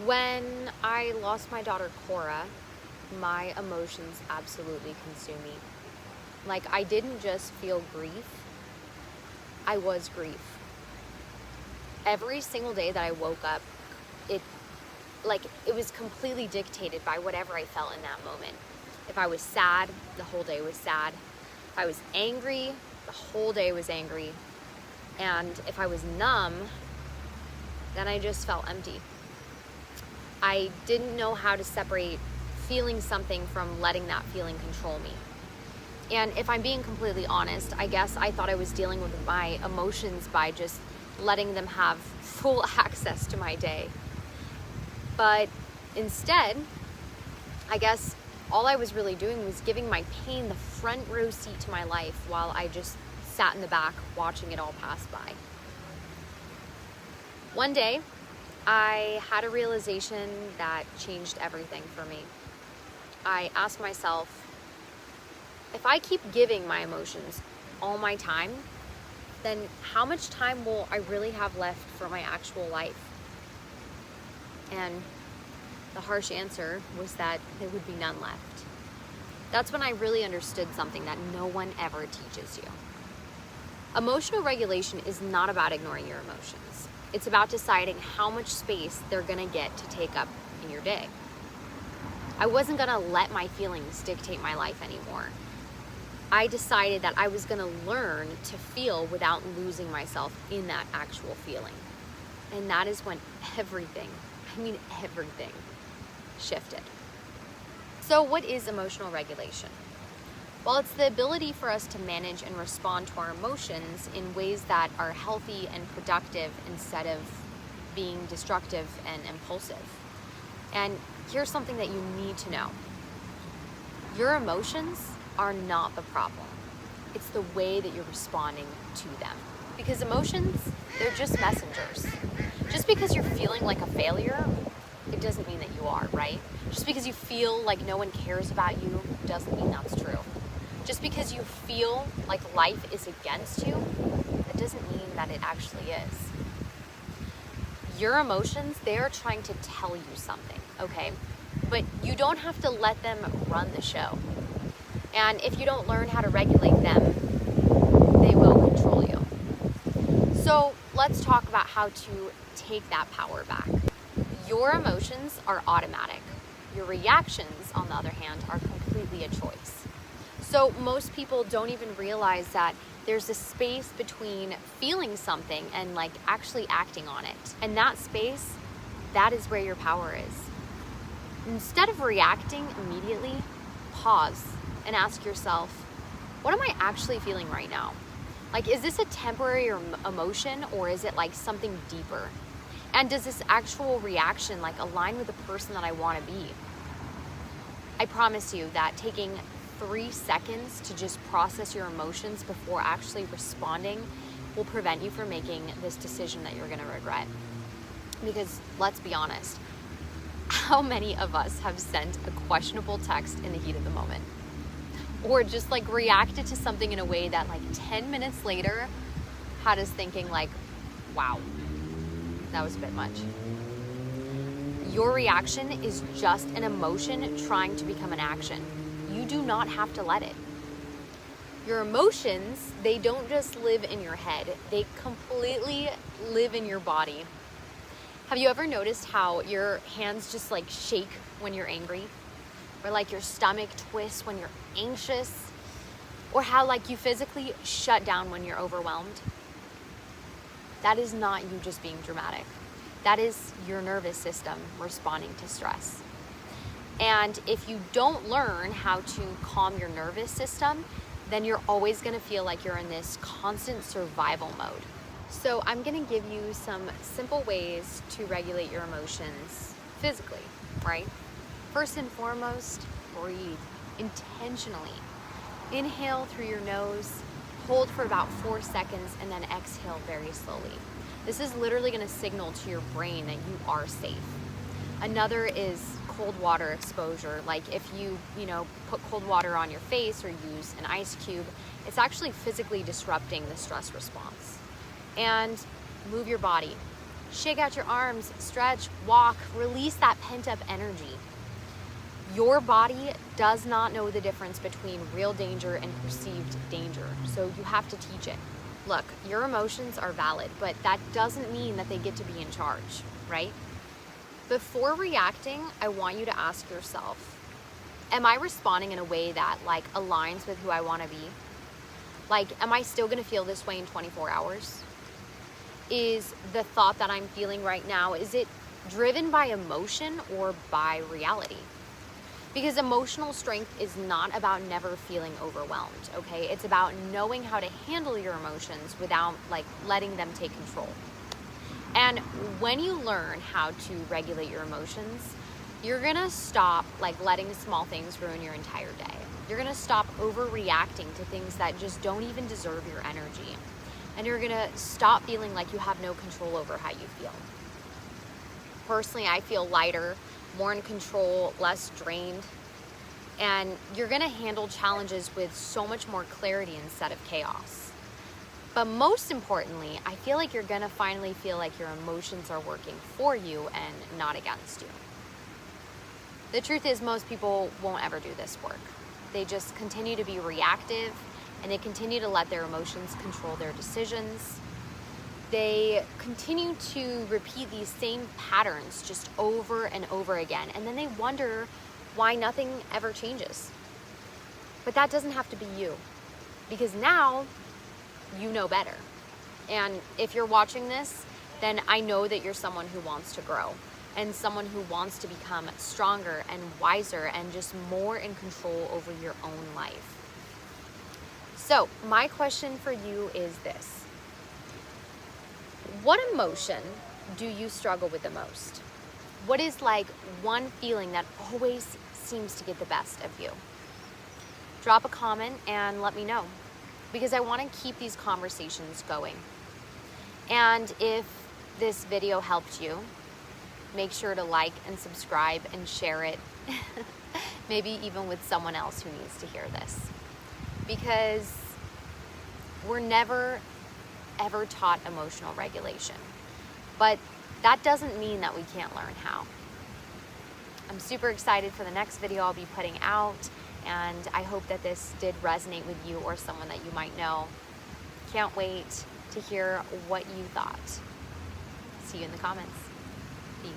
When I lost my daughter Cora, my emotions absolutely consumed me. Like, I didn't just feel grief, I was grief. Every single day that I woke up, it was completely dictated by whatever I felt in that moment. If I was sad, the whole day was sad. If I was angry, the whole day was angry. And if I was numb, then I just felt empty. I didn't know how to separate feeling something from letting that feeling control me. And if I'm being completely honest, I guess I thought I was dealing with my emotions by just letting them have full access to my day. But instead, I guess all I was really doing was giving my pain the front row seat to my life while I just sat in the back watching it all pass by. One day, I had a realization that changed everything for me. I asked myself, if I keep giving my emotions all my time, then how much time will I really have left for my actual life? And the harsh answer was that there would be none left. That's when I really understood something that no one ever teaches you. Emotional regulation is not about ignoring your emotions. It's about deciding how much space they're gonna get to take up in your day. I wasn't gonna let my feelings dictate my life anymore. I decided that I was gonna learn to feel without losing myself in that actual feeling. And that is when everything shifted. So what is emotional regulation? Well, it's the ability for us to manage and respond to our emotions in ways that are healthy and productive instead of being destructive and impulsive. And here's something that you need to know. Your emotions are not the problem. It's the way that you're responding to them. Because emotions, they're just messengers. Just because you're feeling like a failure, it doesn't mean that you are, right? Just because you feel like no one cares about you doesn't mean that's true. Just because you feel like life is against you, that doesn't mean that it actually is. Your emotions, they are trying to tell you something, okay? But you don't have to let them run the show. And if you don't learn how to regulate them, they will control you. So let's talk about how to take that power back. Your emotions are automatic. Your reactions, on the other hand, are completely a choice. So most people don't even realize that there's a space between feeling something and actually acting on it. And that space, that is where your power is. Instead of reacting immediately, pause and ask yourself, what am I actually feeling right now? Is this a temporary emotion, or is it something deeper? And does this actual reaction align with the person that I want to be? I promise you that taking 3 seconds to just process your emotions before actually responding will prevent you from making this decision that you're going to regret. Because let's be honest, how many of us have sent a questionable text in the heat of the moment? Or just reacted to something in a way that 10 minutes later had us thinking wow, that was a bit much. Your reaction is just an emotion trying to become an action. You do not have to let it. Your emotions, they don't just live in your head, they completely live in your body. Have you ever noticed how your hands just shake when you're angry? Or your stomach twists when you're anxious? Or how you physically shut down when you're overwhelmed? That is not you just being dramatic. That is your nervous system responding to stress. And if you don't learn how to calm your nervous system, then you're always gonna feel like you're in this constant survival mode. So I'm gonna give you some simple ways to regulate your emotions physically, right? First and foremost, breathe intentionally. Inhale through your nose, hold for about 4 seconds, and then exhale very slowly. This is literally gonna signal to your brain that you are safe. Another is cold water exposure. If you put cold water on your face or use an ice cube, it's actually physically disrupting the stress response. And move your body. Shake out your arms, stretch, walk, release that pent-up energy. Your body does not know the difference between real danger and perceived danger, so you have to teach it. Look, your emotions are valid, but that doesn't mean that they get to be in charge, right? Before reacting, I want you to ask yourself, am I responding in a way that aligns with who I want to be? Am I still going to feel this way in 24 hours? Is the thought that I'm feeling right now, is it driven by emotion or by reality? Because emotional strength is not about never feeling overwhelmed, okay? It's about knowing how to handle your emotions without letting them take control. And when you learn how to regulate your emotions, you're gonna stop letting small things ruin your entire day. You're gonna stop overreacting to things that just don't even deserve your energy. And you're gonna stop feeling like you have no control over how you feel. Personally, I feel lighter, more in control, less drained, and you're gonna handle challenges with so much more clarity instead of chaos. But most importantly, I feel like you're gonna finally feel like your emotions are working for you and not against you. The truth is, most people won't ever do this work. They just continue to be reactive, and they continue to let their emotions control their decisions. They continue to repeat these same patterns just over and over again, and then they wonder why nothing ever changes. But that doesn't have to be you, because now you know better. And if you're watching this, then I know that you're someone who wants to grow and someone who wants to become stronger and wiser and just more in control over your own life. So my question for you is this: what emotion do you struggle with the most? What is one feeling that always seems to get the best of you? Drop a comment and let me know, because I want to keep these conversations going. And if this video helped you, make sure to like and subscribe and share it, maybe even with someone else who needs to hear this. Because we're never, ever taught emotional regulation. But that doesn't mean that we can't learn how. I'm super excited for the next video I'll be putting out, and I hope that this did resonate with you or someone that you might know. Can't wait to hear what you thought. See you in the comments. Peace.